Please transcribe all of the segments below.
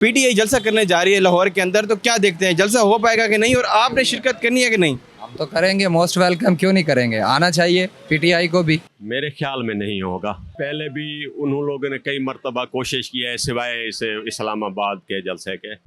PTI जलसा करने जा रही है लाहौर के अंदर, तो क्या देखते हैं जलसा हो पाएगा कि नहीं और आपने शिरकत करनी है कि नहीं? हम तो करेंगे, मोस्ट वेलकम, क्यों नहीं करेंगे, आना चाहिए पीटीआई को भी। मेरे ख्याल में नहीं होगा। पहले भी उन लोगों ने कई मरतबा कोशिश की है सिवाय इसे इस्लामाबाद के जलसे के।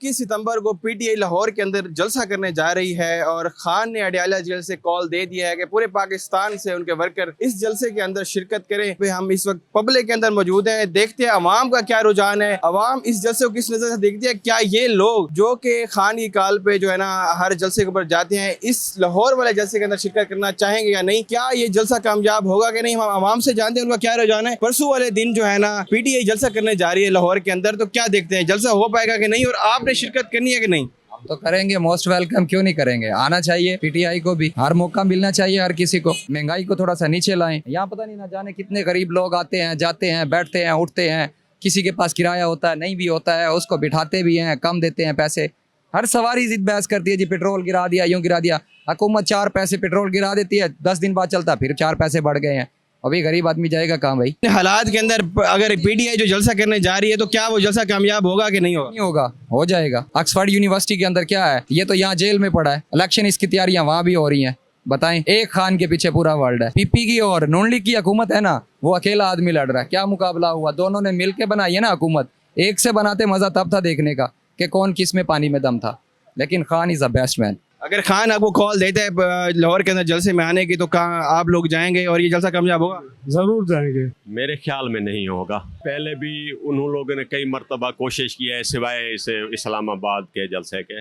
21 सितंबर को पीटीआई लाहौर के अंदर जलसा करने जा रही है और खान ने अडयाला जेल से कॉल दे दिया है कि पूरे पाकिस्तान से उनके वर्कर इस जलसे के अंदर शिरकत करें। पे हम इस वक्त पब्लिक के अंदर मौजूद हैं, देखते हैं अवाम का क्या रुझान है, अवाम इस जलसे को किस नजर से देखती है। क्या ये लोग जो कि खान की कॉल पे जो है ना हर जलसे के ऊपर जाते हैं, इस लाहौर वाले जलसे के अंदर शिरकत करना चाहेंगे या नहीं? क्या ये जलसा कामयाब होगा कि नहीं? हम अवाम से जानते हैं उनका क्या रुझान है। परसों वाले दिन जो है ना पीटीआई जलसा करने जा रही है लाहौर के अंदर, तो क्या देखते हैं जलसा हो पाएगा कि नहीं और आपने शिरकत करनी है कि नहीं? हम तो करेंगे, मोस्ट वेलकम, क्यों नहीं करेंगे, आना चाहिए पीटीआई को भी। हर मौका मिलना चाहिए हर किसी को। महंगाई को थोड़ा सा नीचे लाएं। यहाँ पता नहीं ना जाने कितने गरीब लोग आते हैं, जाते हैं, बैठते हैं, उठते हैं। किसी के पास किराया होता है, नहीं भी होता है, उसको बिठाते भी हैं, कम देते हैं पैसे। हर सवारी जिद बहस करती है, जी पेट्रोल गिरा दिया, यूं गिरा दिया। हुकूमत 4 पैसे पेट्रोल गिरा देती है, 10 दिन बाद चलता फिर 4 पैसे बढ़ गए हैं। अभी गरीब आदमी जाएगा कहाँ भाई? हालात के अंदर अगर पीटीआई जो जलसा करने जा रही है तो क्या वो जलसा कामयाब होगा कि नहीं होगा? नहीं होगा, हो जाएगा। ऑक्सफोर्ड यूनिवर्सिटी के अंदर क्या है, ये तो यहाँ जेल में पड़ा है। इलेक्शन इसकी तैयारियां वहाँ भी हो रही हैं। बताएं, एक खान के पीछे पूरा वर्ल्ड है। पीपी की और नून लीग की हुकूमत है ना, वो अकेला आदमी लड़ रहा है। क्या मुकाबला हुआ, दोनों ने मिलकर बनाई है ना हुकूमत। एक से बनाते मजा तब था देखने का कि कौन किस में पानी में दम था, लेकिन Khan is the best man. अगर खान आपको कॉल देता है लाहौर के अंदर जलसे में आने की, तो कहाँ आप लोग जाएंगे और ये जलसा कामयाब होगा? जरूर जाएंगे। मेरे ख्याल में नहीं होगा। पहले भी उन लोगों ने कई मरतबा कोशिश की है सिवाय इसे इस्लामाबाद के जलसे के,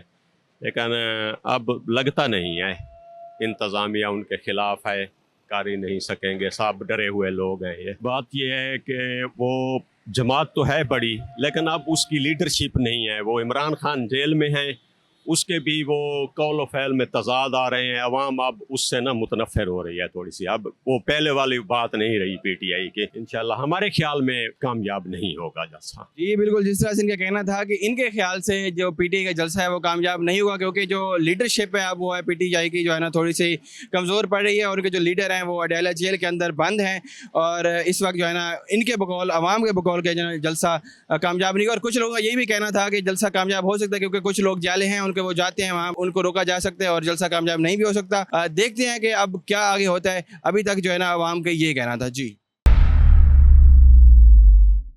लेकिन अब लगता नहीं है। इंतज़ामिया उनके खिलाफ है, कर ही नहीं सकेंगे, सब डरे हुए लोग हैं। ये बात ये है कि वो जमात तो है बड़ी, लेकिन अब उसकी लीडरशिप नहीं है। वो इमरान खान जेल में है, उसके भी वो कौल फैल में तजाद आ रहे हैं। अवाम अब उससे ना मुतनफ़िर हो रही है थोड़ी सी। अब वो पहले वाली बात नहीं रही पीटीआई की। इंशाल्लाह हमारे ख्याल में कामयाब नहीं होगा जलसा। जी बिल्कुल, जिस तरह से इनका कहना था कि इनके ख्याल से जो पीटीआई का जलसा है वो कामयाब नहीं होगा, क्योंकि जो लीडरशिप है अब वो है पीटीआई की जो है ना थोड़ी सी कमज़ोर पड़ रही है। और उनके जो लीडर हैं वो अडयाला जेल के अंदर बंद हैं और इस वक्त जो है ना इनके बकौल, अवाम के बकौल के जो जलसा कामयाब नहीं होगा। और कुछ लोगों का यही भी कहना था कि जलसा कामयाब हो सकता है, क्योंकि कुछ लोग जाले हैं उनके, वो जाते हैं वहाँ, उनको रोका जा सकता है और जलसा कामयाब नहीं भी हो सकता। देखते हैं कि अब क्या आगे होता है। अभी तक जो है ना अवाम का ये कहना था। जी।